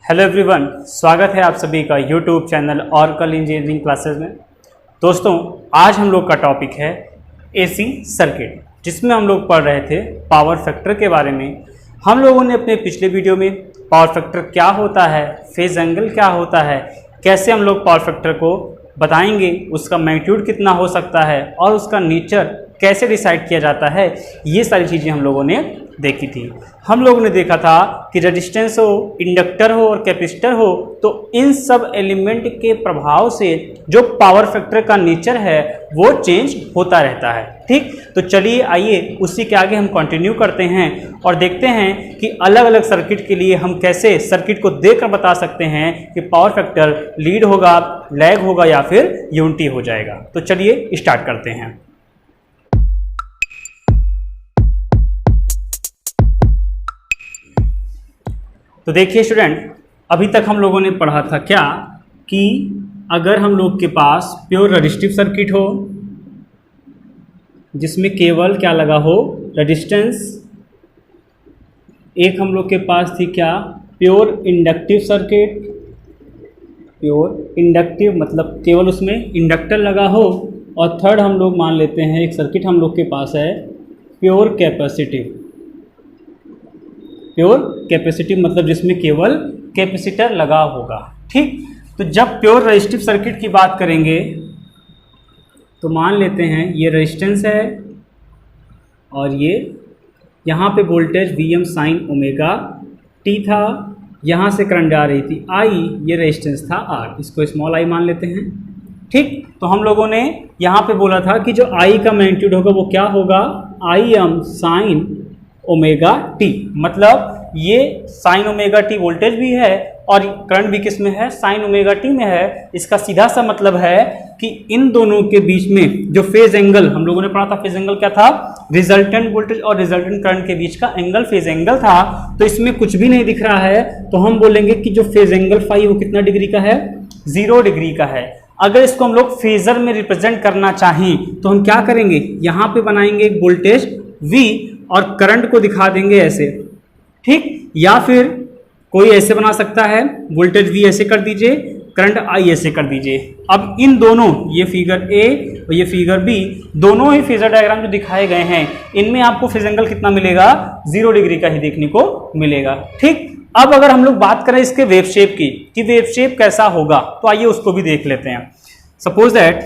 Hello everyone, स्वागत है आप सभी का YouTube channel oracle engineering classes में। दोस्तों, आज हम लोग का टॉपिक है एसी सर्किट, जिसमें हम लोग पढ़ रहे थे पावर फैक्टर के बारे में। हम लोगों ने अपने पिछले वीडियो में पावर फैक्टर क्या होता है, फेज एंगल क्या होता है, कैसे हम लोग पावर फैक्टर को बताएंगे, उसका मैग्नीट्यूड कितना हो सकता है और उसका नेचर कैसे डिसाइड किया जाता है, ये सारी चीज़ें हम लोगों ने देखी थी। हम लोगों ने देखा था कि रेजिस्टेंस हो, इंडक्टर हो और कैपेसिटर हो, तो इन सब एलिमेंट के प्रभाव से जो पावर फैक्टर का नेचर है वो चेंज होता रहता है। ठीक, तो चलिए आइए उसी के आगे हम कंटिन्यू करते हैं और देखते हैं कि अलग अलग सर्किट के लिए हम कैसे सर्किट को देखकर बता सकते हैं कि पावर फैक्टर लीड होगा, लैग होगा या फिर यूनिटी हो जाएगा। तो चलिए स्टार्ट करते हैं। तो देखिए स्टूडेंट, अभी तक हम लोगों ने पढ़ा था क्या कि अगर हम लोग के पास प्योर रेजिस्टिव सर्किट हो जिसमें केवल क्या लगा हो, रेजिस्टेंस। एक हम लोग के पास थी क्या, pure inductive circuit. Pure inductive मतलब केवल उसमें इंडक्टर लगा हो। और थर्ड हम लोग मान लेते हैं एक सर्किट हम लोग के पास है प्योर कैपेसिटिव। प्योर कैपेसिटिव मतलब जिसमें केवल कैपेसिटर लगा होगा। ठीक, तो जब प्योर रेजिस्टिव सर्किट की बात करेंगे तो मान लेते हैं ये रेजिस्टेंस है और ये यहाँ पे voltage Vm sine omega T था, यहाँ से करंट जा रही थी I, ये रेजिस्टेंस था R, इसको स्मॉल I मान लेते हैं। ठीक, तो हम लोगों ने यहाँ पे बोला था कि जो I का मैग्नीट्यूड होगा वो क्या होगा, Im साइन ओमेगा टी। मतलब ये साइन ओमेगा टी वोल्टेज भी है और करंट भी किस में है, साइन ओमेगा टी में है। इसका सीधा सा मतलब है कि इन दोनों के बीच में जो फेज एंगल हम लोगों ने पढ़ा था, फेज एंगल क्या था, रिजल्टेंट वोल्टेज और रिजल्टेंट करंट के बीच का एंगल फेज एंगल था। तो इसमें कुछ भी नहीं दिख रहा है तो हम बोलेंगे कि जो फेज एंगल फाई वो कितना डिग्री का है, 0 डिग्री का है। अगर इसको हम लोग फेजर में रिप्रेजेंट करना चाहें तो हम क्या करेंगे, यहाँ पे बनाएंगे एक वोल्टेज V और करंट को दिखा देंगे ऐसे। ठीक, या फिर कोई ऐसे बना सकता है, वोल्टेज V ऐसे कर दीजिए, करंट I ऐसे कर दीजिए। अब इन दोनों, ये फिगर A और ये फिगर B, दोनों ही फेजर डायग्राम जो दिखाए गए हैं इनमें आपको फेज एंगल कितना मिलेगा, 0 डिग्री का ही देखने को मिलेगा। ठीक, अब अगर हम लोग बात करें इसके वेव शेप की कि वेव शेप कैसा होगा, तो आइए उसको भी देख लेते हैं। सपोज दैट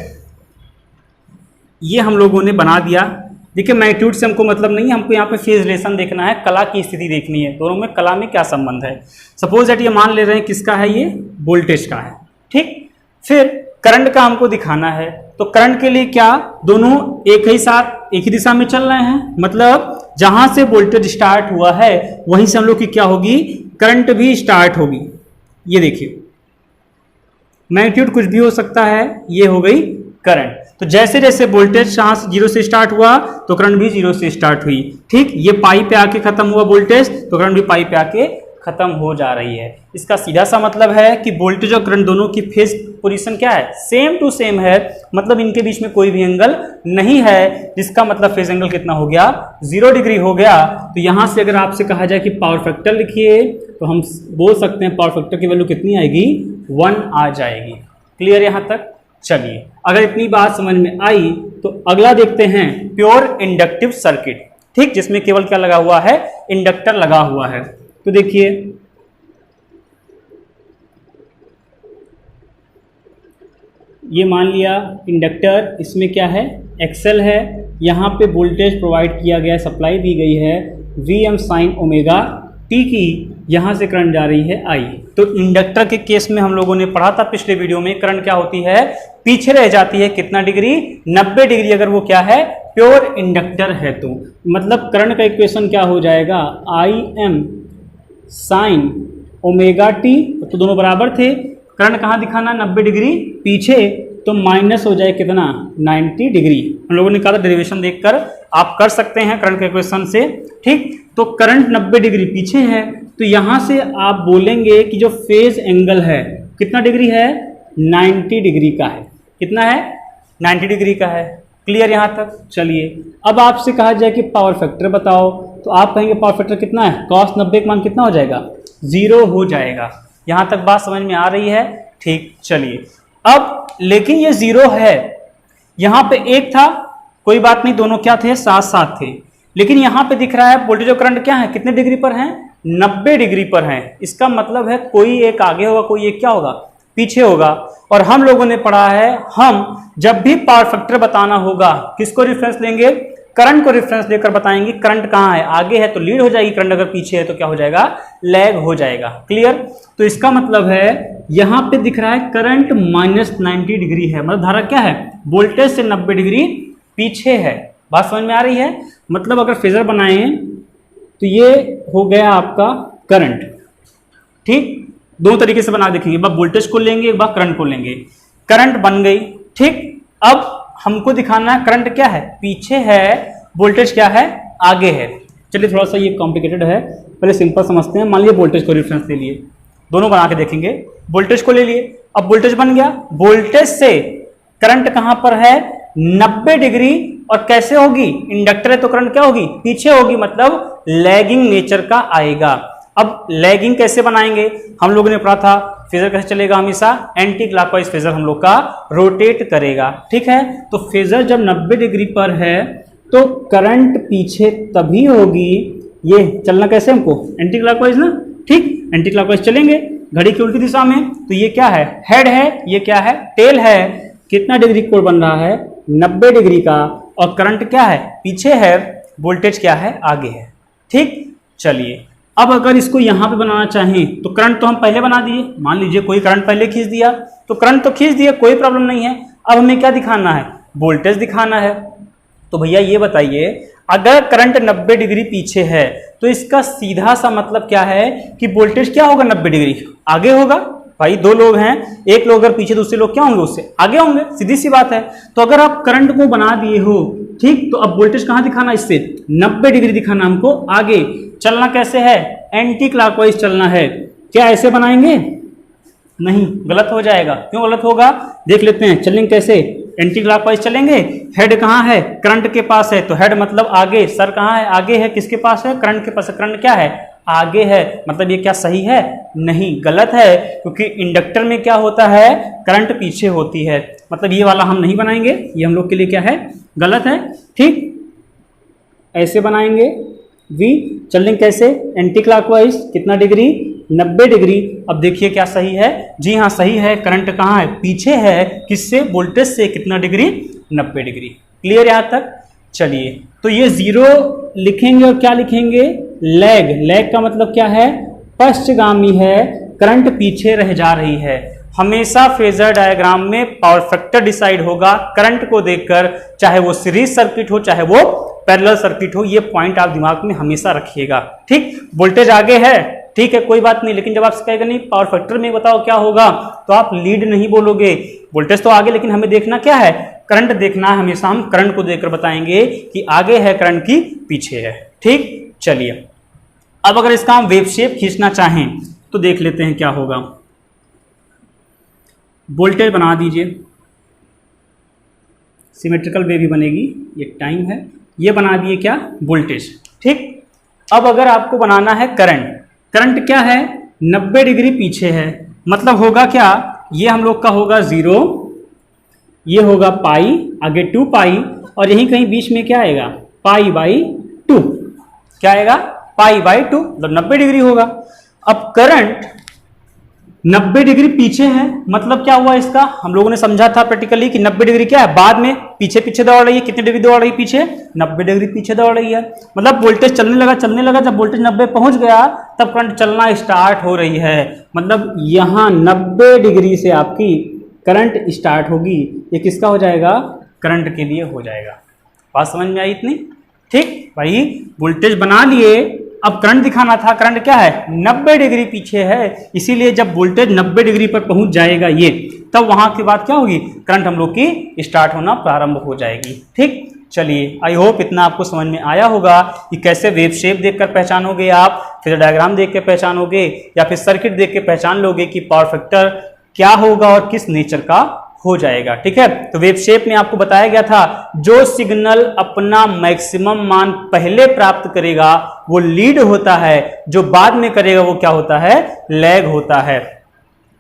ये हम लोगों ने बना दिया। देखिए, मैग्नीट्यूड से हमको मतलब नहीं है, हमको यहाँ पे फेज रिलेशन देखना है, कला की स्थिति देखनी है, दोनों में कला में क्या संबंध है। सपोज दैट ये मान ले रहे हैं किसका है, ये वोल्टेज का है। ठीक, फिर करंट का हमको दिखाना है, तो करंट के लिए क्या, दोनों एक ही साथ एक ही दिशा में चल रहे हैं, मतलब जहां से वोल्टेज स्टार्ट हुआ है वहीं से हम लोग की क्या होगी, करंट भी स्टार्ट होगी। ये देखिए, मैग्नीट्यूड कुछ भी हो सकता है, ये हो गई करंट। तो जैसे जैसे वोल्टेज यहाँ से 0 से स्टार्ट हुआ तो करंट भी 0 से स्टार्ट हुई। ठीक, ये पाई पे आके खत्म हुआ वोल्टेज तो करंट भी पाई पे आके खत्म हो जा रही है। इसका सीधा सा मतलब है कि वोल्टेज और करंट दोनों की फेज पोजीशन क्या है, सेम टू सेम है, मतलब इनके बीच में कोई भी एंगल नहीं है, जिसका मतलब फेज एंगल कितना हो गया, 0 डिग्री हो गया। तो यहाँ से अगर आपसे कहा जाए कि पावर फैक्टर लिखिए तो हम बोल सकते हैं पावर फैक्टर की वैल्यू कितनी आएगी, 1 आ जाएगी। क्लियर यहाँ तक? चलिए, अगर इतनी बात समझ में आई तो अगला देखते हैं प्योर इंडक्टिव सर्किट। ठीक, जिसमें केवल क्या लगा हुआ है, इंडक्टर लगा हुआ है। तो देखिए, ये मान लिया इंडक्टर, इसमें क्या है, एक्सेल है, यहाँ पे वोल्टेज प्रोवाइड किया गया, सप्लाई दी गई है Vm साइन ओमेगा टी की, यहाँ से करंट जा रही है I। तो इंडक्टर के केस में हम लोगों ने पढ़ा था पिछले वीडियो में, करंट क्या होती है, पीछे रह जाती है कितना डिग्री, 90 डिग्री। अगर वो क्या है, प्योर इंडक्टर है तो मतलब करंट का इक्वेशन क्या हो जाएगा, Im साइन ओमेगा टी, तो दोनों बराबर थे, करंट कहाँ दिखाना, 90 डिग्री पीछे, तो माइनस हो जाए कितना, 90 डिग्री। हम लोगों ने कहा था डेरिवेशन देखकर आप कर सकते हैं करंट के इक्वेशन से। ठीक, तो करंट 90 डिग्री पीछे है, तो यहाँ से आप बोलेंगे कि जो फेज एंगल है कितना डिग्री है, 90 डिग्री का है। कितना है, 90 डिग्री का है। क्लियर यहाँ तक? चलिए, अब आपसे कहा जाए कि पावर फैक्टर बताओ, तो आप कहेंगे पावर फैक्टर कितना है, cos 90 का मान कितना हो जाएगा, 0 हो जाएगा। यहां तक बात समझ में आ रही है? ठीक, चलिए अब लेकिन ये 0 है, यहां पे 1 था, कोई बात नहीं, दोनों क्या थे? साथ साथ थे। लेकिन यहां पे दिख रहा है वोल्टेज और करंट क्या है, कितने डिग्री पर है? 90 डिग्री पर है। इसका मतलब है कोई एक आगे होगा, कोई एक क्या होगा? पीछे होगा। और हम लोगों ने पढ़ा है, हम जब भी पावर फैक्टर बताना होगा किसको रेफरेंस लेंगे? करंट को रेफरेंस लेकर बताएंगे। करंट कहां है? आगे है तो लीड हो जाएगी, करंट अगर पीछे है तो क्या हो जाएगा? लैग हो जाएगा। क्लियर? तो इसका मतलब है यहां पे दिख रहा है करंट -90 डिग्री है, मतलब धारा क्या है? वोल्टेज से 90 डिग्री पीछे है। बात समझ में आ रही है? मतलब अगर फेजर बनाए तो ये हो गया आपका करंट। ठीक, दो तरीके से बना देखेंगे, एक बार वोल्टेज को लेंगे, एक बार करंट को लेंगे। करंट बन गई। ठीक, अब हमको दिखाना है करंट क्या है? पीछे है, वोल्टेज क्या है? आगे है। चलिए थोड़ा सा ये कॉम्प्लिकेटेड है, पहले सिंपल समझते हैं। मान लिया वोल्टेज को रेफरेंस ले लिए, दोनों बना के देखेंगे। वोल्टेज को ले लिए, अब वोल्टेज बन गया, वोल्टेज से करंट कहां पर है? 90 डिग्री। और कैसे होगी? इंडक्टर है तो करंट क्या होगी? पीछे होगी, मतलब लैगिंग नेचर का आएगा। अब लैगिंग कैसे बनाएंगे? हम लोगों ने पढ़ा था फेजर कैसे चलेगा? हमेशा एंटी क्लॉकवाइज फेजर हम लोग का रोटेट करेगा। ठीक है, तो फेजर जब 90 डिग्री पर है तो करंट पीछे तभी होगी। ये चलना कैसे हमको? एंटी क्लॉकवाइज ना। ठीक, एंटी क्लॉकवाइज चलेंगे घड़ी की उल्टी दिशा में। तो ये क्या है? हेड है, ये क्या है? टेल है। कितना डिग्री कोण बन रहा है? 90 डिग्री का। और करंट क्या है? पीछे है, वोल्टेज क्या है? आगे है। ठीक, चलिए अब अगर इसको यहां पे बनाना चाहें तो करंट तो हम पहले बना दिए। मान लीजिए कोई करंट पहले खींच दिया, तो करंट तो खींच दिया, कोई प्रॉब्लम नहीं है। अब हमें क्या दिखाना है? वोल्टेज दिखाना है। तो भैया ये बताइए, अगर करंट 90 डिग्री पीछे है तो इसका सीधा सा मतलब क्या है कि वोल्टेज क्या होगा? 90 डिग्री आगे होगा। भाई दो लोग हैं, एक लोग अगर पीछे, दूसरे लोग क्या होंगे? उससे आगे होंगे, सीधी सी बात है। तो अगर आप करंट को बना दिए हो, ठीक, तो अब वोल्टेज कहां दिखाना? इससे 90 डिग्री दिखाना हमको आगे। चलना कैसे है? एंटी क्लॉकवाइज चलना है। क्या ऐसे बनाएंगे? नहीं, गलत हो जाएगा। क्यों गलत होगा? देख लेते हैं। चलेंगे कैसे? एंटी क्लॉकवाइज चलेंगे। हेड कहां है? करंट के पास है, तो हेड मतलब आगे। सर कहां है? आगे है। किसके पास है? करंट के पास है। करंट क्या है? आगे है। मतलब ये क्या सही है? नहीं, गलत है। क्योंकि इंडक्टर में क्या होता है? करंट पीछे होती है। मतलब ये वाला हम नहीं बनाएंगे, ये हम लोग के लिए क्या है? गलत है। ठीक, ऐसे बनाएंगे। वी चलेंगे कैसे? Anti clockwise. कितना डिग्री? 90 डिग्री। अब देखिए क्या सही है? जी हाँ सही है। करंट कहाँ है? पीछे है। किससे? वोल्टेज से। कितना डिग्री? 90 डिग्री। क्लियर यहां तक? चलिए, तो ये 0 लिखेंगे और क्या लिखेंगे? लैग। लैग का मतलब क्या है? पश्चगामी है, करंट पीछे रह जा रही है। हमेशा फेजर डायग्राम में पावर फैक्टर डिसाइड होगा करंट को देखकर, चाहे वो सीरीज सर्किट हो चाहे वो पैरेलल सर्किट हो। ये पॉइंट आप दिमाग में हमेशा रखिएगा। ठीक, वोल्टेज आगे है, ठीक है, कोई बात नहीं, लेकिन जब आप कहेगा नहीं पावर फैक्टर में बताओ क्या होगा, तो आप लीड नहीं बोलोगे। वोल्टेज तो आगे, लेकिन हमें देखना क्या है? करंट देखना है। हमेशा हम करंट को देखकर बताएंगे कि आगे है करंट की पीछे है। ठीक, चलिए अब अगर इसका हम वेव शेप खींचना चाहें तो देख लेते हैं क्या होगा। वोल्टेज बना दीजिए, सिमेट्रिकल वेव भी बनेगी, ये टाइम है। ये बना दिए क्या? वोल्टेज। ठीक, अब अगर आपको बनाना है करंट, करंट क्या है? 90 डिग्री पीछे है, मतलब होगा क्या? ये हम लोग का होगा 0, ये होगा पाई, आगे 2 पाई, और यहीं कहीं बीच में क्या आएगा? π/2। क्या आएगा? π/2, मतलब 90 डिग्री होगा। अब करंट 90 डिग्री पीछे है, मतलब क्या हुआ इसका? हम लोगों ने समझा था प्रैक्टिकली कि 90 डिग्री क्या है? बाद में पीछे पीछे दौड़ रही है। कितनी डिग्री दौड़ रही है पीछे? 90 डिग्री पीछे दौड़ रही है। मतलब वोल्टेज चलने लगा। जब वोल्टेज 90 पहुंच गया तब करंट चलना स्टार्ट हो रही है। मतलब यहां 90 डिग्री से आपकी करंट स्टार्ट होगी। ये किसका हो जाएगा? करंट के लिए हो जाएगा। बात समझ में आई इतनी? ठीक भाई, वोल्टेज बना लिए, अब करंट दिखाना था। करंट क्या है? 90 डिग्री पीछे है, इसीलिए जब वोल्टेज 90 डिग्री पर पहुंच जाएगा ये, तब वहां के बाद क्या होगी? करंट हम लोग की स्टार्ट होना प्रारंभ हो जाएगी। ठीक, चलिए आई होप इतना आपको समझ में आया होगा कि कैसे वेव शेप देखकर पहचानोगे आप, फिर डायग्राम देख के पहचानोगे, या फिर सर्किट देख के पहचान लोगे कि पावर फैक्टर क्या होगा और किस नेचर का हो जाएगा। ठीक है, तो वेव शेप में आपको बताया गया था जो सिग्नल अपना मैक्सिमम मान पहले प्राप्त करेगा वो लीड होता है, जो बाद में करेगा वो क्या होता है? लैग होता है।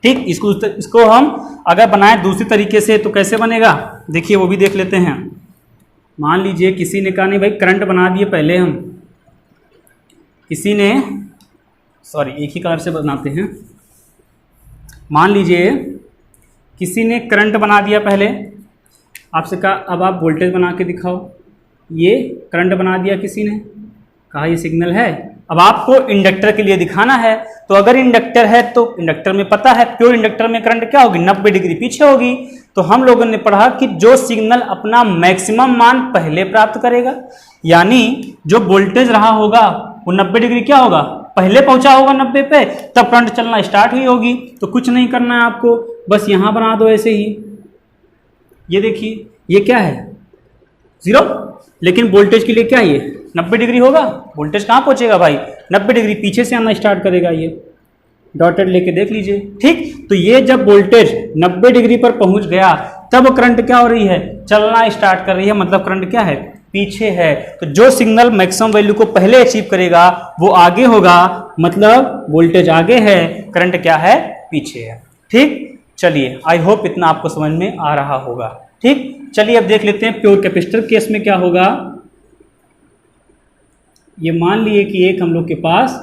ठीक, इसको हम अगर बनाए दूसरी तरीके से तो कैसे बनेगा, देखिए वो भी देख लेते हैं। मान लीजिए किसी ने कहा नहीं भाई करंट बना दिए पहले हम, किसी ने एक ही कलर से बनाते हैं। मान लीजिए किसी ने करंट बना दिया पहले, आपसे कहा अब आप वोल्टेज बना के दिखाओ। ये करंट बना दिया किसी ने, कहा ये सिग्नल है। अब आपको इंडक्टर के लिए दिखाना है, तो अगर इंडक्टर है तो इंडक्टर में पता है प्योर इंडक्टर में करंट क्या होगी, 90 डिग्री पीछे होगी। तो हम लोगों ने पढ़ा कि जो सिग्नल अपना मैक्सिमम मान पहले प्राप्त करेगा, यानी जो वोल्टेज रहा होगा वो 90 डिग्री क्या होगा, पहले पहुंचा होगा 90 पे, तब करंट चलना स्टार्ट हुई होगी। तो कुछ नहीं करना है आपको, बस यहां बना दो ऐसे ही। ये देखिए ये क्या है 0, लेकिन वोल्टेज के लिए क्या है ये 90 डिग्री होगा। वोल्टेज कहाँ पहुंचेगा भाई, 90 डिग्री पीछे से आना स्टार्ट करेगा। ये डॉटेड लेके देख लीजिए। ठीक, तो ये जब वोल्टेज 90 डिग्री पर पहुंच गया तब करंट क्या हो रही है, चलना स्टार्ट कर रही है, मतलब करंट क्या है, पीछे है। तो जो सिग्नल मैक्सिमम वैल्यू को पहले अचीव करेगा वो आगे होगा, मतलब वोल्टेज आगे है, करंट क्या है, पीछे है। ठीक, चलिए आई होप इतना आपको समझ में आ रहा होगा। ठीक, चलिए अब देख लेते हैं प्योर कैपेसिटर केस में क्या होगा। ये मान लिए कि एक हम लोग के पास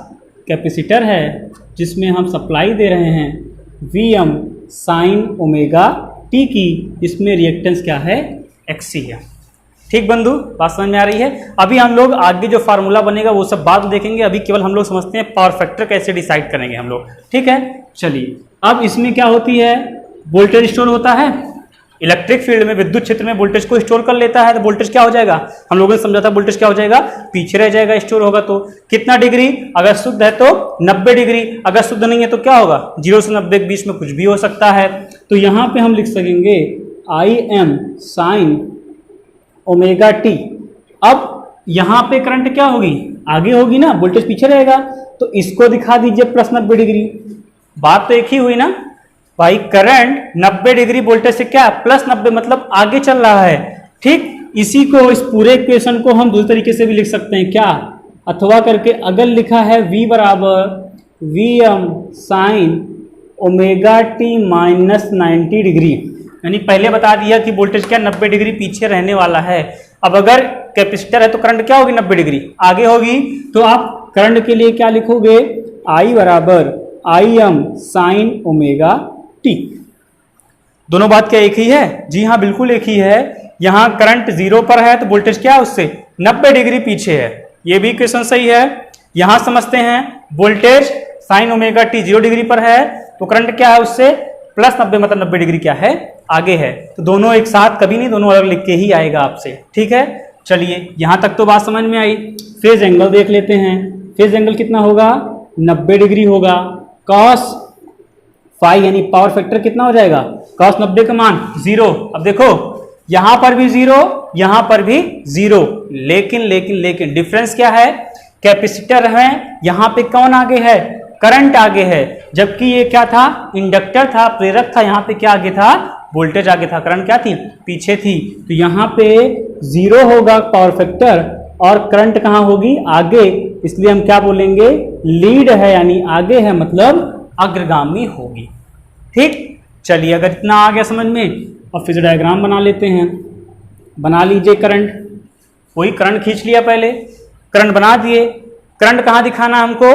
कैपेसिटर है जिसमें हम सप्लाई दे रहे हैं Vm साइन ओमेगा टी की, इसमें रिएक्टेंस क्या है, Xc है। ठीक बंधु, बात समझ में आ रही है। अभी हम लोग आगे जो फार्मूला बनेगा वो सब बाद में देखेंगे, अभी केवल हम लोग समझते हैं पावर फैक्टर कैसे डिसाइड करेंगे हम लोग। ठीक है, चलिए अब इसमें क्या होती है, वोल्टेज स्टोर होता है। इलेक्ट्रिक फील्ड में विद्युत क्षेत्र में वोल्टेज को स्टोर कर लेता है, तो वोल्टेज क्या हो जाएगा, हम लोगों ने समझा था वोल्टेज क्या हो जाएगा, पीछे रह जाएगा स्टोर होगा। तो कितना डिग्री, अगर शुद्ध है तो 90 डिग्री, अगर शुद्ध नहीं है तो क्या होगा, 0 से 90 के बीच में कुछ भी हो सकता है। तो यहां पे हम लिख सकेंगे Im साइन ओमेगा टी। अब यहां पे करंट क्या होगी, आगे होगी ना, वोल्टेज पीछे रहेगा। तो इसको दिखा दीजिए प्लस 90 डिग्री। बात तो एक ही हुई ना भाई, करंट 90 डिग्री वोल्टेज से क्या प्लस 90, मतलब आगे चल रहा है। ठीक, इसी को, इस पूरे इक्वेशन को हम दूसरे तरीके से भी लिख सकते हैं, क्या, अथवा करके अगर लिखा है V बराबर Vm sine omega T minus 90 degree, यानी पहले बता दिया कि वोल्टेज क्या 90 डिग्री पीछे रहने वाला है। अब अगर कैपेसिटर है तो करंट क्या होगी, 90 डिग्री आगे होगी। तो आप करंट के लिए क्या लिखोगे, I बराबर Im साइन ओमेगा टी। दोनों बात क्या एक ही है, जी हाँ बिल्कुल एक ही है। यहां करंट 0 पर है तो वोल्टेज क्या है उससे 90 डिग्री पीछे है, ये भी इक्वेशन सही है। यहां समझते हैं voltage sine omega T 0 degree पर है तो करंट क्या है उससे प्लस 90, मतलब 90 डिग्री क्या है, आगे है। तो दोनों एक साथ कभी नहीं, दोनों अलग लिख के ही आएगा आपसे। ठीक है, चलिए यहां तक तो बात समझ में आई। फेज एंगल देख लेते हैं, फेज एंगल कितना होगा, 90 डिग्री होगा। कॉस फाई यानी पावर फैक्टर कितना हो जाएगा, कॉस 90 का मान 0। अब देखो यहां पर भी 0, यहां पर भी 0, लेकिन डिफरेंस क्या है, कैपेसिटर है, यहां पे कौन आगे है, करंट आगे है, जबकि ये क्या था, इंडक्टर था, प्रेरक था, यहां पे क्या आगे था, वोल्टेज आगे था, करंट क्या थी, पीछे थी। तो यहां पे 0 होगा पावर फैक्टर और करंट कहां होगी, आगे, इसलिए हम क्या बोलेंगे, लीड है यानी आगे है, मतलब अग्रगामी होगी। ठीक, चलिए अगर इतना आ गया समझ में, अब फेजर डायग्राम बना लेते हैं। बना लीजिए करंट, वही करंट खींच लिया पहले, करंट बना दिए। करंट कहाँ दिखाना है हमको,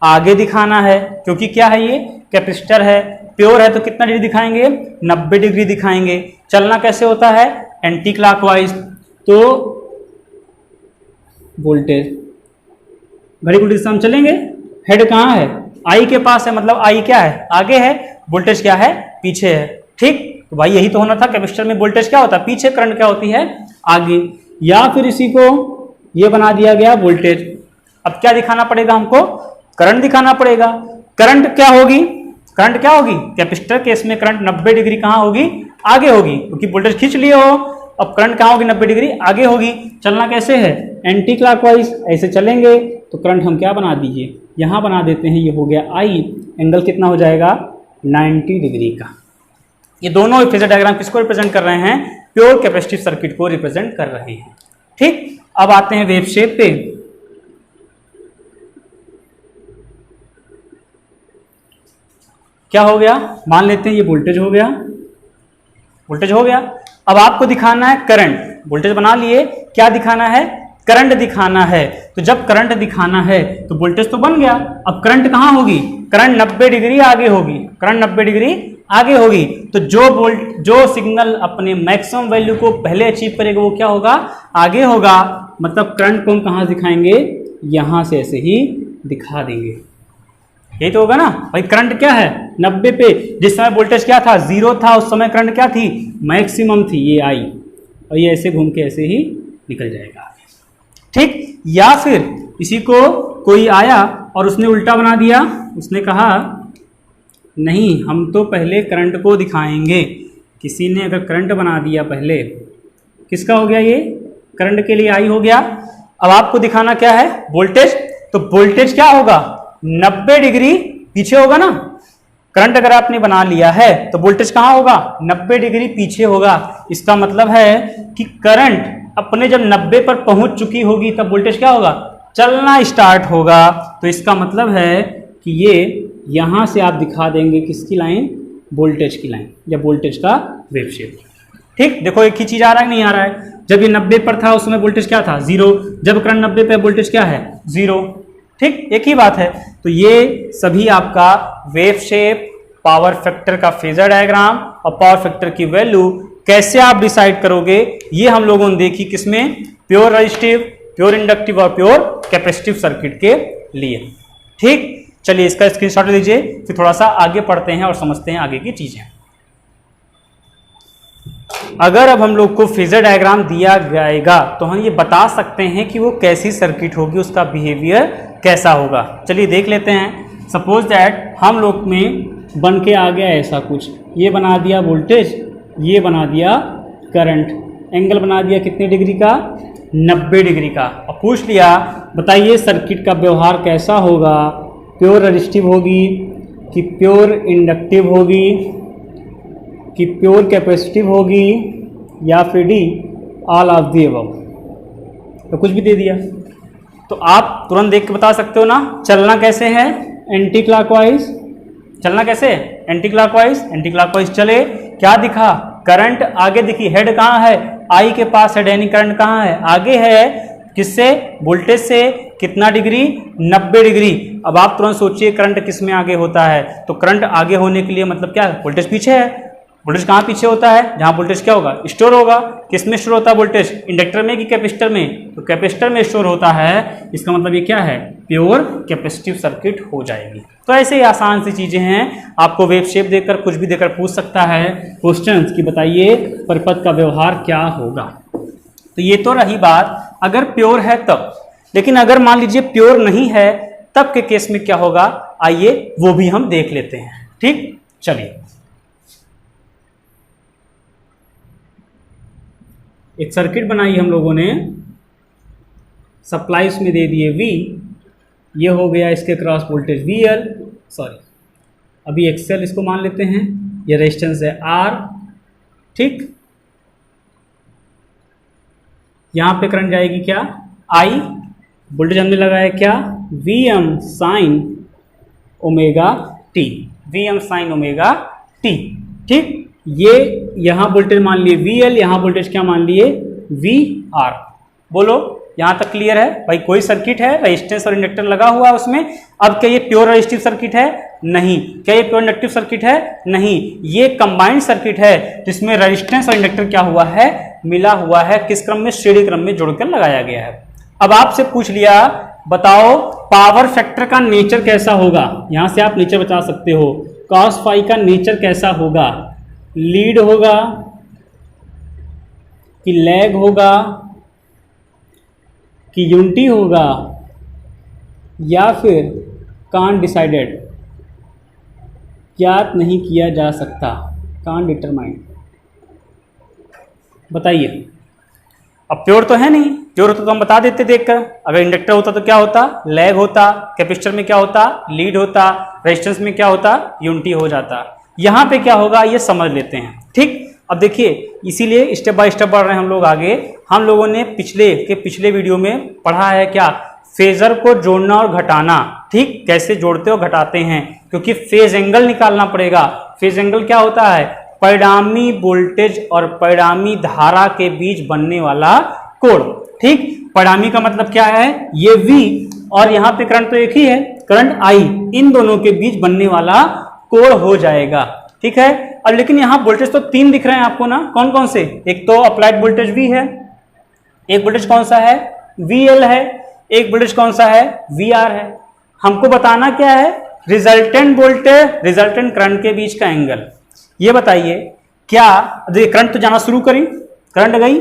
आगे दिखाना है, क्योंकि क्या है ये कैपेसिटर है, प्योर है तो कितना डिग्री दिखाएंगे, 90 डिग्री दिखाएंगे। चलना कैसे होता है, एंटी क्लॉकवाइज। तो वोल्टेज घड़ी उल्टी दिशा में चलेंगे, हेड कहाँ है, आई के पास है, मतलब आई क्या है, आगे है, वोल्टेज क्या है, पीछे है। ठीक, तो भाई यही तो होना था, कैपेसिटर में वोल्टेज क्या होता है, पीछे, करंट क्या होती है, आगे। या फिर इसी को ये बना दिया गया वोल्टेज। अब क्या दिखाना पड़ेगा हमको, करंट दिखाना पड़ेगा। करंट क्या होगी, करंट क्या होगी, कैपेसिटर केस में करंट 90 डिग्री कहाँ होगी, आगे होगी, क्योंकि वोल्टेज खींच लिए हो। अब करंट कहाँ होगी, 90 डिग्री आगे होगी। चलना कैसे है, एंटी क्लॉकवाइज, ऐसे चलेंगे। तो करंट हम क्या बना दीजिए, यहां बना देते हैं, ये हो गया आई, एंगल कितना हो जाएगा, 90 डिग्री का। ये दोनों फेजर डायग्राम किसको रिप्रेजेंट कर रहे हैं, प्योर कैपेसिटिव सर्किट को रिप्रेजेंट कर रहे हैं। ठीक, अब आते हैं वेव शेप पे। क्या हो गया, मान लेते हैं ये वोल्टेज हो गया, वोल्टेज हो गया। अब आपको दिखाना है करंट, वोल्टेज बना लिए, क्या दिखाना है, करंट दिखाना है। तो जब करंट दिखाना है तो वोल्टेज तो बन गया, अब करंट कहाँ होगी, करंट 90 डिग्री आगे होगी, करंट 90 डिग्री आगे होगी। तो जो सिग्नल अपने मैक्सिमम वैल्यू को पहले अचीव करेगा वो क्या होगा, आगे होगा। मतलब करंट को हम कहाँ दिखाएंगे, यहां से ऐसे ही दिखा देंगे, यही तो होगा ना भाई। करंट क्या है 90 पे, जिस समय वोल्टेज क्या था 0 था, उस समय करंट क्या थी, मैक्सिमम थी, ये आई, और ये ऐसे घूम के ऐसे ही निकल जाएगा, ठीक। या फिर इसी को कोई आया और उसने उल्टा बना दिया, उसने कहा नहीं हम तो पहले करंट को दिखाएंगे। किसी ने अगर करंट बना दिया पहले, किसका हो गया ये, करंट के लिए आई हो गया। अब आपको दिखाना क्या है, वोल्टेज, तो वोल्टेज क्या होगा 90 डिग्री पीछे होगा ना। करंट अगर आपने बना लिया है तो वोल्टेज कहाँ होगा, 90 डिग्री पीछे होगा। इसका मतलब है कि करंट अपने जब 90 पर पहुंच चुकी होगी तब वोल्टेज क्या होगा, चलना स्टार्ट होगा। तो इसका मतलब है कि ये यहां से आप दिखा देंगे किसकी लाइन, वोल्टेज की लाइन या वोल्टेज का वेव शेप, ठीक। देखो एक ही चीज आ रहा है नहीं आ रहा है, जब ये 90 पर था उस समय वोल्टेज क्या था 0, जब करंट 90 पे वोल्टेज क्या है 0, ठीक, एक ही बात है। तो ये सभी आपका वेव शेप, पावर फैक्टर का फेजर डायग्राम और पावर फैक्टर की वैल्यू कैसे आप डिसाइड करोगे, ये हम लोगों ने देखी किसमें, प्योर रेजिस्टिव, प्योर इंडक्टिव और प्योर कैपेसिटिव सर्किट के लिए, ठीक। चलिए इसका स्क्रीनशॉट लीजिए, फिर थोड़ा सा आगे पढ़ते हैं और समझते हैं आगे की चीजें। अगर अब हम लोग को फेजर डायग्राम दिया जाएगा तो हम ये बता सकते हैं कि वो कैसी सर्किट होगी, उसका बिहेवियर कैसा होगा। चलिए देख लेते हैं। सपोज दैट हम लोग में बन के आ गया ऐसा कुछ, ये बना दिया वोल्टेज, ये बना दिया करंट, एंगल बना दिया कितने डिग्री का, 90 डिग्री का। और पूछ लिया बताइए सर्किट का व्यवहार कैसा होगा, प्योर रेजिस्टिव होगी कि प्योर इंडक्टिव होगी कि प्योर कैपेसिटिव होगी या फिर D all of the above. तो कुछ भी दे दिया तो आप तुरंत देख के बता सकते हो ना। चलना कैसे है, एंटी क्लॉकवाइज, चलना कैसे, एंटी क्लॉकवाइज, एंटी क्लॉकवाइज चले, क्या दिखा, करंट आगे दिखी, हेड कहाँ है, आई के पास है, यानी करंट कहाँ है, आगे है, किससे, वोल्टेज से, कितना डिग्री, 90 डिग्री। अब आप तुरंत सोचिए करंट किस में आगे होता है, तो करंट आगे होने के लिए मतलब क्या है, वोल्टेज पीछे है। वोल्टेज कहाँ पीछे होता है, जहाँ वोल्टेज क्या होगा, स्टोर होगा। किस में स्टोर होता है वोल्टेज, इंडक्टर में कि कैपेसिटर में, तो कैपेसिटर में स्टोर होता है। इसका मतलब ये क्या है, प्योर कैपेसिटिव सर्किट हो जाएगी। तो ऐसे ही आसान सी चीजें हैं, आपको वेव शेप देकर कुछ भी देकर पूछ सकता है क्वेश्चंस कि बताइए परिपथ का व्यवहार क्या होगा। तो ये तो रही बात अगर प्योर है तब, लेकिन अगर मान लीजिए प्योर नहीं है तब के केस में क्या होगा, आइए वो भी हम देख लेते हैं, ठीक। चलिए एक सर्किट बनाई हम लोगों ने, सप्लाई उसमें दे दिए V, ये हो गया इसके क्रॉस वोल्टेज VL, सॉरी अभी XL इसको मान लेते हैं, ये रेजिस्टेंस है R, ठीक। यहाँ पे करंट जाएगी क्या, I, वोल्टेज हमने लगाया क्या, Vm sine omega T, Vm sine omega T, ठीक। ये यहाँ वोल्टेज मान लिए VL, यहाँ वोल्टेज क्या मान लिए VR। बोलो यहाँ तक क्लियर है भाई। कोई सर्किट है, रेजिस्टेंस और इंडक्टर लगा हुआ है उसमें। अब क्या ये प्योर रेजिस्टिव सर्किट है, नहीं। क्या ये प्योर इंडक्टिव सर्किट है, नहीं। ये कंबाइंड सर्किट है जिसमें रेजिस्टेंस और इंडक्टर क्या हुआ है, मिला हुआ है। किस क्रम में, श्रेणी क्रम में जोड़कर लगाया गया है। अब आपसे पूछ लिया बताओ पावर फैक्टर का नेचर कैसा होगा, यहां से आप नेचर बता सकते हो। कॉस फाई का नेचर कैसा होगा, लीड होगा कि लैग होगा कि यूनिटी होगा या फिर कांट डिसाइडेड, ज्ञात नहीं किया जा सकता, कांट डिटरमाइन। बताइए। अब प्योर तो है नहीं, प्योर होता तो हम बता देते देखकर। अगर इंडक्टर होता तो क्या होता, लैग होता। कैपेसिटर में क्या होता, लीड होता। रेजिस्टेंस में क्या होता, यूनिटी हो जाता। यहाँ पे क्या होगा ये समझ लेते हैं, ठीक। अब देखिए इसीलिए स्टेप बाय स्टेप बढ़ रहे हैं हम लोग आगे। हम लोगों ने पिछले वीडियो में पढ़ा है क्या, फेजर को जोड़ना और घटाना, ठीक कैसे जोड़ते हो घटाते हैं, क्योंकि फेज एंगल निकालना पड़ेगा। फेज एंगल क्या होता है, परिणामी वोल्टेज और परिणामी धारा के बीच बनने वाला कोण। ठीक, परिणामी का मतलब क्या है, ये V और यहाँ पे करंट तो एक ही है, करंट I, इन दोनों के बीच बनने वाला कोण हो जाएगा। ठीक है, अब लेकिन यहाँ वोल्टेज तो 3 दिख रहे हैं आपको ना, कौन कौन से, एक तो अप्लाइड वोल्टेज V है, एक वोल्टेज कौन सा है VL है, एक वोल्टेज कौन सा है VR है। हमको बताना क्या है, रिजल्टेंट वोल्टेज रिजल्टेंट करंट के बीच का एंगल। ये बताइए क्या, करंट तो जाना शुरू करी, करंट गई,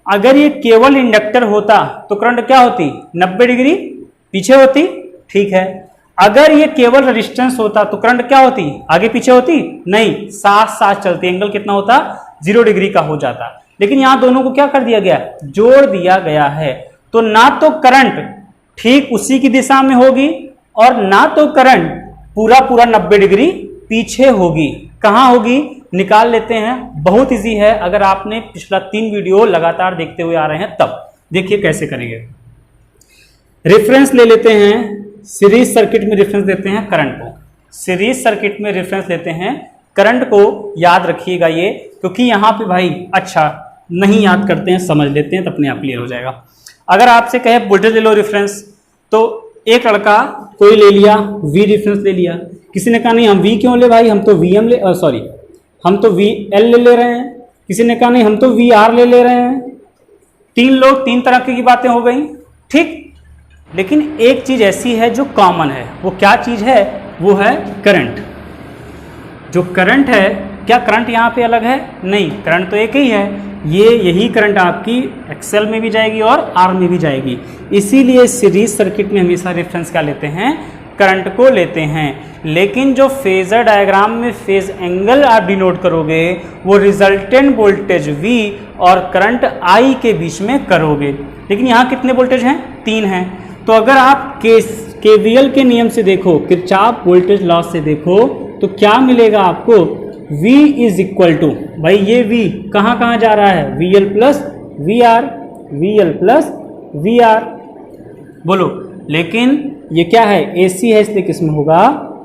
अगर ये केवल इंडक्टर होता तो करंट क्या होती, 90 डिग्री पीछे होती। ठीक है, अगर ये केवल रेजिस्टेंस होता तो करंट क्या होती, आगे पीछे होती, नहीं, साथ साथ चलती, एंगल कितना होता, 0 डिग्री का हो जाता। लेकिन यहां दोनों को क्या कर दिया गया, जोड़ दिया गया है, तो ना तो करंट ठीक उसी की दिशा में होगी और ना तो करंट पूरा 90 डिग्री पीछे होगी। कहां होगी, निकाल लेते हैं, बहुत इजी है, अगर आपने पिछला 3 वीडियो लगातार देखते हुए आ रहे हैं तब। देखिए कैसे करेंगे, रेफरेंस ले लेते हैं, सीरीज सर्किट में रेफरेंस देते हैं करंट को, सीरीज सर्किट में रेफरेंस लेते हैं करंट को, याद रखिएगा ये, क्योंकि यहाँ पे भाई अच्छा नहीं याद करते हैं, समझ लेते हैं तो अपने आप क्लियर हो जाएगा। अगर आपसे कहे वोल्टेज ले लो रेफरेंस, तो एक लड़का कोई ले लिया V रेफरेंस ले लिया, किसी ने कहा नहीं हम V क्यों ले भाई, हम तो VM ले, सॉरी हम तो VL ले रहे हैं, किसी ने कहा नहीं हम तो VR ले रहे हैं। 3 लोग 3 तरह की बातें हो गई। ठीक, लेकिन एक चीज ऐसी है जो कॉमन है, वो क्या चीज है, वो है करंट। जो करंट है, क्या करंट यहाँ पे अलग है, नहीं, करंट तो एक ही है, यही करंट आपकी एक्सेल में भी जाएगी और आर में भी जाएगी। इसीलिए सीरीज सर्किट में हमेशा रेफरेंस क्या लेते हैं, करंट को लेते हैं। लेकिन जो फेजर डायग्राम में फेज एंगल आप डिनोट करोगे वो रिजल्टेंट वोल्टेज V और करंट I के बीच में करोगे। लेकिन यहाँ कितने वोल्टेज हैं, 3 हैं। तो अगर आप KVL के नियम से देखो, किरचॉफ वोल्टेज लॉ से देखो, तो क्या मिलेगा आपको, V इज इक्वल टू, भाई ये V कहाँ कहाँ जा रहा है, VL plus VR, VL plus VR, बोलो। लेकिन ये क्या है, AC है, इसलिए किस में होगा,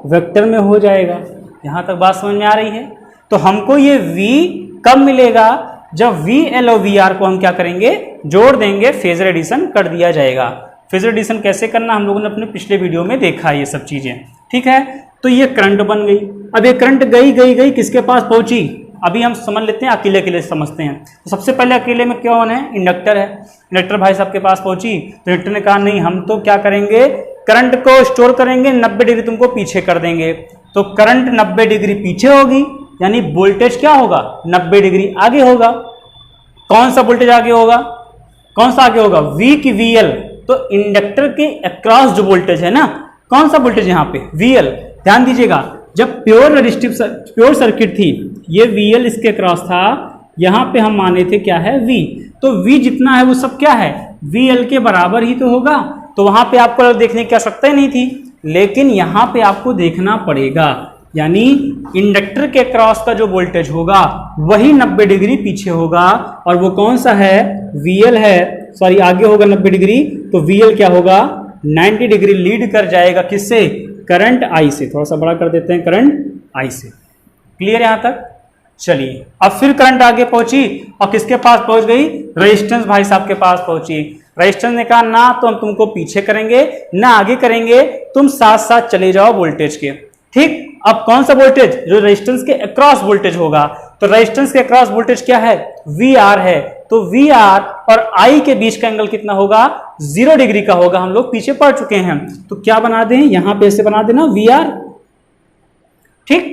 वेक्टर में हो जाएगा। यहाँ तक बात समझ में आ रही है। तो हमको ये V कब मिलेगा, जब VL और VR को हम क्या करेंगे, जोड़ देंगे, फेजर एडिशन कर दिया जाएगा। फेजर एडिशन कैसे करना हम लोगों ने अपने पिछले वीडियो में देखा है ये सब चीजें। ठीक है, तो ये करंट बन गई। अब ये करंट गई किसके पास पहुंची, अभी हम समझ लेते हैं, अकेले अकेले समझते हैं। तो सबसे पहले अकेले में कौन है, इंडक्टर है। इंडक्टर भाई साहब के पास पहुंची, तो इंडक्टर ने कहा नहीं हम तो क्या करेंगे, करंट को स्टोर करेंगे, 90 डिग्री तुमको पीछे कर देंगे। तो करंट 90 डिग्री पीछे होगी, यानी वोल्टेज क्या होगा, 90 डिग्री आगे होगा। कौन सा वोल्टेज आगे होगा, कौन सा आगे होगा, V की VL। तो इंडक्टर के अक्रॉस जो वोल्टेज है ना, कौन सा वोल्टेज यहाँ पे, VL। ध्यान दीजिएगा, जब प्योर सर्किट थी, ये VL इसके अक्रॉस था, यहाँ पे हम माने थे क्या है, V। तो V जितना है वो सब क्या है, VL के बराबर ही तो होगा। तो वहां पे आपको देखने की आवश्यकता ही नहीं थी, लेकिन यहाँ पे आपको देखना पड़ेगा, यानी इंडक्टर के क्रॉस का जो वोल्टेज होगा वही 90 डिग्री पीछे होगा, और वो कौन सा है, VL है, सॉरी आगे होगा 90 डिग्री। तो VL क्या होगा, 90 डिग्री लीड कर जाएगा, किससे, करंट I से। थोड़ा सा बड़ा कर देते हैं, करंट I से। क्लियर यहां तक, चलिए अब फिर करंट आगे पहुंची और किसके पास पहुंच गई, रेजिस्टेंस भाई साहब के पास पहुंची। रेजिस्टेंस ने कहा ना तो हम तुमको पीछे करेंगे ना आगे करेंगे, तुम साथ साथ चले जाओ वोल्टेज के। ठीक, अब कौन सा वोल्टेज, जो रेजिस्टेंस के अक्रॉस वोल्टेज होगा। तो रेजिस्टेंस के अक्रॉस वोल्टेज क्या है, VR है। तो VR और I के बीच का एंगल कितना होगा, 0 डिग्री का होगा। हम लोग पीछे पढ़ चुके हैं, तो क्या बना दें, यहां पे ऐसे बना देना VR। ठीक,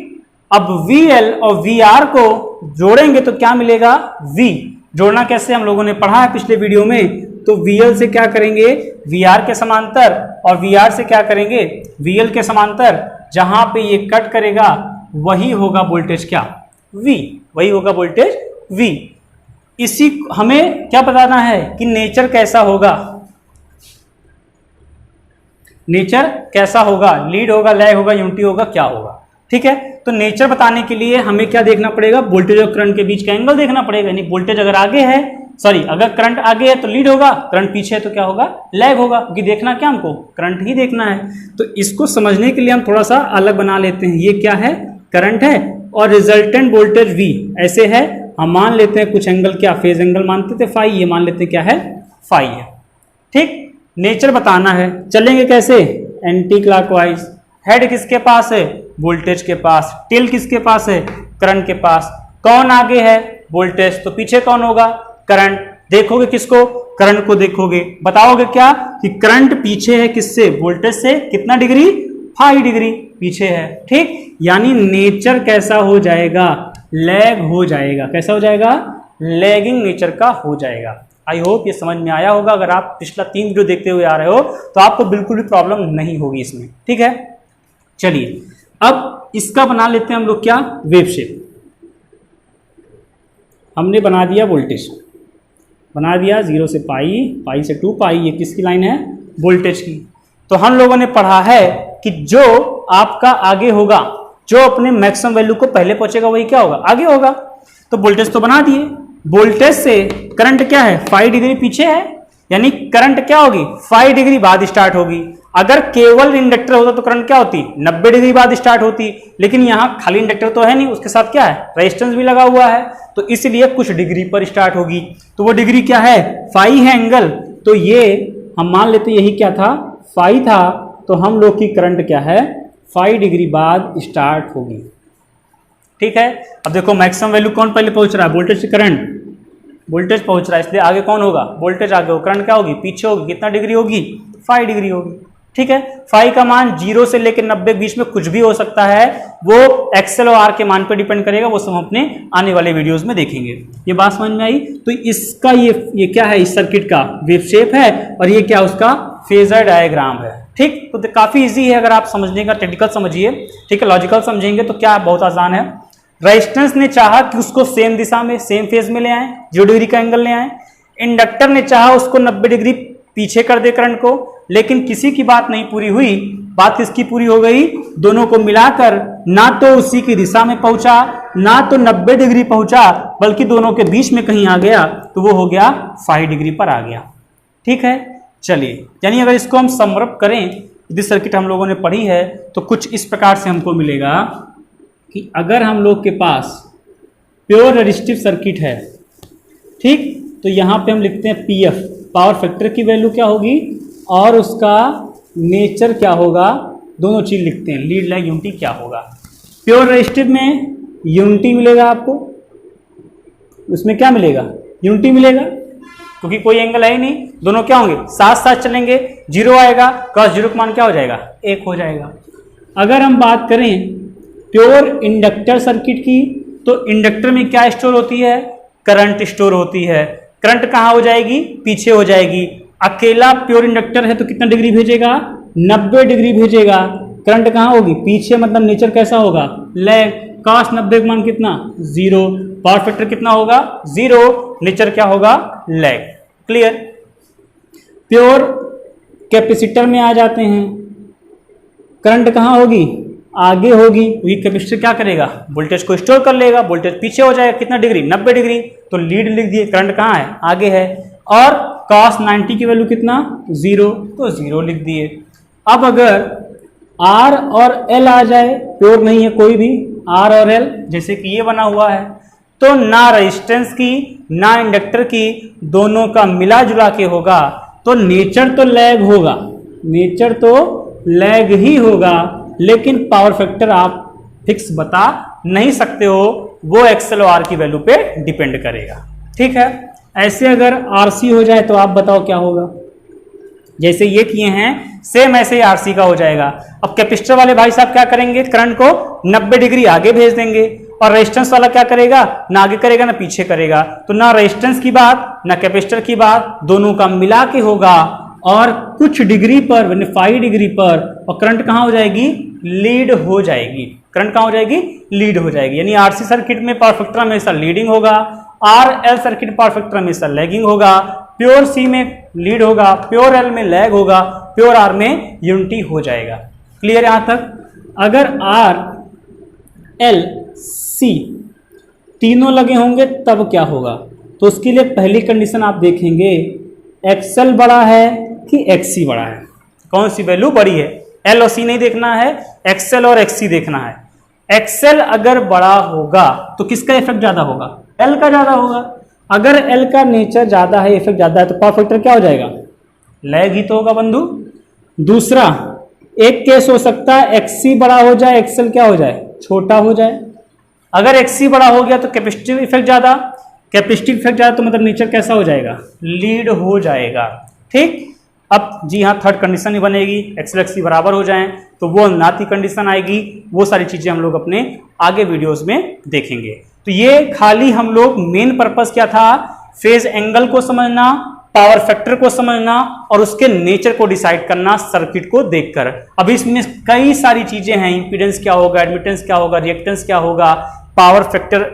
अब VL और VR को जोड़ेंगे तो क्या मिलेगा, V। जोड़ना कैसे हम लोगों ने पढ़ा है पिछले वीडियो में। तो VL से क्या करेंगे, VR के समांतर, और VR से क्या करेंगे, VL के समांतर। जहां पे ये कट करेगा वही होगा वोल्टेज क्या, V, वही होगा वोल्टेज V। इसी हमें क्या बताना है कि नेचर कैसा होगा, नेचर कैसा होगा, लीड होगा, लैग होगा, यूनिटी होगा, क्या होगा। ठीक है, तो नेचर बताने के लिए हमें क्या देखना पड़ेगा, वोल्टेज और करंट के बीच का एंगल देखना पड़ेगा। यानी वोल्टेज अगर आगे है सॉरी, अगर करंट आगे है तो लीड होगा, करंट पीछे है तो क्या होगा, लैग होगा, क्योंकि देखना क्या हमको, करंट ही देखना है। तो इसको समझने के लिए हम थोड़ा सा अलग बना लेते हैं। ये क्या है, करंट है और रिजल्टेंट वोल्टेज V ऐसे है, हम मान लेते हैं कुछ एंगल, क्या फेज एंगल मानते थे फाई, ये मान लेते हैं क्या है, फाई है। ठीक, नेचर बताना है, चलेंगे कैसे, एंटी क्लॉकवाइज। हेड किसके पास है, वोल्टेज के पास, टेल किसके पास है, करंट के पास। कौन आगे है, वोल्टेज, तो पीछे कौन होगा, करंट। देखोगे किसको, करंट को देखोगे, बताओगे क्या कि करंट पीछे है किससे, वोल्टेज से, कितना डिग्री, 5 डिग्री पीछे है। ठीक, यानी नेचर कैसा हो जाएगा, लैग हो जाएगा। कैसा हो जाएगा, लैगिंग नेचर का हो जाएगा। आई होप ये समझ में आया होगा। अगर आप पिछला 3 वीडियो देखते हुए आ रहे हो तो आपको बिल्कुल भी प्रॉब्लम नहीं होगी इसमें। ठीक है, चलिए अब इसका बना लेते हैं हम लोग क्या, वेव शेप। हमने बना दिया वोल्टेज, बना दिया 0 से पाई, पाई से 2 पाई, ये किसकी लाइन है, वोल्टेज की। तो हम लोगों ने पढ़ा है कि जो आपका आगे होगा, जो अपने मैक्सिमम वैल्यू को पहले पहुंचेगा वही क्या होगा, आगे होगा। तो वोल्टेज तो बना दिए, वोल्टेज से करंट क्या है, 5 डिग्री पीछे है, यानी करंट क्या होगी, 5 डिग्री बाद स्टार्ट होगी। अगर केवल इंडक्टर होता तो करंट क्या होती, 90 डिग्री बाद स्टार्ट होती, लेकिन यहां खाली इंडक्टर तो है नहीं, उसके साथ क्या है, रेजिस्टेंस भी लगा हुआ है, तो इसलिए कुछ डिग्री पर स्टार्ट होगी। तो वो डिग्री क्या है, फाई है एंगल, तो ये हम मान लेते यही क्या था, फाई था, तो हम लोग की करंट क्या है, 5 डिग्री बाद स्टार्ट होगी। ठीक है, अब देखो मैक्सिमम वैल्यू कौन पहले पहुंच रहा है, वोल्टेज से करंट, वोल्टेज पहुंच रहा है, इसलिए आगे कौन होगा, वोल्टेज आगे होगा, करंट क्या होगी, पीछे होगी, कितना डिग्री होगी, 5 डिग्री होगी। ठीक है, फाई का मान 0 से लेकर 90 बीच में कुछ भी हो सकता है, वो एक्सेल और आर के मान पर डिपेंड करेगा, वो सब हम अपने आने वाले वीडियोस में देखेंगे। ये बात समझ में आई। तो इसका ये क्या है, इस सर्किट का वेव शेप है, और ये क्या उसका फेजर डायग्राम है। ठीक, तो काफी इजी है, अगर आप समझने का टेक्निकल समझिए, ठीक है, लॉजिकल समझेंगे तो क्या बहुत आसान है। रेजिस्टेंस ने चाहा कि उसको सेम दिशा में, सेम फेज में ले आए, 0 डिग्री का एंगल ले आए। इंडक्टर ने चाहा उसको 90 डिग्री पीछे कर दे करंट को, लेकिन किसी की बात नहीं पूरी हुई। बात किसकी पूरी हो गई, दोनों को मिलाकर ना तो उसी की दिशा में पहुंचा, ना तो 90 डिग्री पहुंचा, बल्कि दोनों के बीच में कहीं आ गया, तो वो हो गया 5 डिग्री पर आ गया। ठीक है, चलिए, यानी अगर इसको हम समरअप करें, यदि सर्किट हम लोगों ने पढ़ी है तो कुछ इस प्रकार से हमको मिलेगा कि अगर हम लोग के पास प्योर रेजिस्टिव सर्किट है, ठीक, तो यहाँ पे हम लिखते हैं पीएफ, पावर फैक्टर की वैल्यू क्या होगी और उसका नेचर क्या होगा, दोनों चीज लिखते हैं, लीड लैग यूनिटी क्या होगा। प्योर रेजिस्टिव में यूनिटी मिलेगा आपको, उसमें क्या मिलेगा, यूनिटी मिलेगा, क्योंकि कोई एंगल है ही नहीं, दोनों क्या होंगे, साथ साथ चलेंगे, 0 आएगा, cos 0 का मान क्या हो जाएगा, 1 हो जाएगा। अगर हम बात करें प्योर इंडक्टर सर्किट की, तो इंडक्टर में क्या स्टोर होती है, करंट स्टोर होती है। करंट कहाँ हो जाएगी, पीछे हो जाएगी। अकेला प्योर इंडक्टर है तो कितना डिग्री भेजेगा, 90 डिग्री भेजेगा। करंट कहाँ होगी, पीछे, मतलब नेचर कैसा होगा, लैग। cos 90 का मान कितना, 0। पावर फैक्टर कितना होगा, 0, नेचर क्या होगा, लैग। क्लियर। प्योर कैपेसिटर में आ जाते हैं, करंट कहाँ होगी, आगे होगी, वही कैपेसिटर क्या करेगा, वोल्टेज को स्टोर कर लेगा, वोल्टेज पीछे हो जाएगा, कितना डिग्री, 90 डिग्री, तो लीड लिख दिए, करंट कहाँ है, आगे है। और cos 90 की वैल्यू कितना, 0, तो 0 लिख दिए। अब अगर R और L आ जाए, प्योर नहीं है कोई भी, R और L, जैसे कि ये बना हुआ है, तो ना रेजिस्टेंस की ना इंडक्टर की, दोनों का मिला जुला के होगा, तो नेचर तो लैग होगा, नेचर तो लैग ही होगा, लेकिन पावर फैक्टर आप फिक्स बता नहीं सकते हो, वो एक्सेल और आर की वैल्यू पे डिपेंड करेगा। ठीक है, ऐसे अगर आरसी हो जाए तो आप बताओ क्या होगा, जैसे ये किए हैं सेम ऐसे ही आरसी का हो जाएगा। अब कैपेसिटर वाले भाई साहब क्या करेंगे, करंट को 90 डिग्री आगे भेज देंगे, और रेजिस्टेंस वाला क्या करेगा, ना आगे करेगा ना पीछे करेगा, तो ना रेजिस्टेंस की बात ना कैपेसिटर की बात, दोनों का मिला के होगा, और कुछ डिग्री पर, 5 डिग्री पर, और करंट कहाँ हो जाएगी, लीड हो जाएगी। करंट कहाँ हो जाएगी, लीड हो जाएगी। यानी आरसी सर्किट में पावर फैक्टर हमेशा लीडिंग होगा, आरएल सर्किट पावर फैक्टर हमेशा लैगिंग होगा, प्योर सी में लीड होगा, प्योर एल में लैग होगा, प्योर आर में यूनिटी हो जाएगा। क्लियर यहां तक। अगर आर एल सी तीनों लगे होंगे तब क्या होगा, तो उसके लिए पहली कंडीशन आप देखेंगे एक्सएल बड़ा है कि एक्ससी बड़ा है, कौन सी वैल्यू बड़ी है। एल और सी नहीं देखना है, एक्सएल और एक्ससी देखना है। एक्सएल अगर बड़ा होगा तो किसका इफेक्ट ज्यादा होगा, एल का ज्यादा होगा। अगर एल का नेचर ज्यादा है, इफेक्ट ज्यादा है, तो पावर फैक्टर क्या हो जाएगा, लैग ही तो होगा बंधु। दूसरा एक केस हो सकता है एक्ससी बड़ा हो जाए, एक्सएल क्या हो जाए, छोटा हो जाए। अगर एक्ससी बड़ा हो गया तो कैपेसिटिव इफेक्ट ज्यादा, कैपेसिटिव इफेक्ट ज्यादा तो मतलब नेचर कैसा हो जाएगा, लीड हो जाएगा। ठीक, अब जी हाँ थर्ड कंडीशन ही बनेगी, एक्सएल एक्ससी बराबर हो जाएं तो वो नाती कंडीशन आएगी। वो सारी चीजें हम लोग अपने आगे वीडियोस में देखेंगे। तो ये खाली हम लोग मेन पर्पस क्या था, फेज एंगल को समझना, पावर फैक्टर को समझना और उसके नेचर को डिसाइड करना सर्किट को देखकर। अब इसमें कई सारी चीजें हैं, इंपीडेंस क्या होगा, एडमिटेंस क्या होगा, रिएक्टेंस क्या होगा, पावर फैक्टर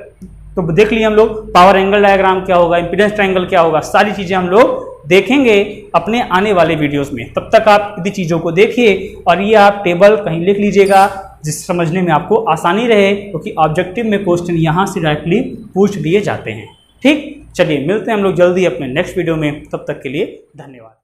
तो देख लिए हम लोग, पावर एंगल डायग्राम क्या होगा, इंपीडेंस ट्रायंगल क्या होगा, सारी चीजें हम लोग देखेंगे अपने आने वाले वीडियोस में। तब तक आप इतनी चीजों को देखिए और ये आप टेबल कहीं लिख लीजिएगा जिस समझने में आपको आसानी रहे, क्योंकि ऑब्जेक्टिव में क्वेश्चन यहां से डायरेक्टली पूछ लिए जाते हैं। ठीक, चलिए मिलते हैं हम लोग जल्दी अपने नेक्स्ट वीडियो में, तब तक के लिए धन्यवाद।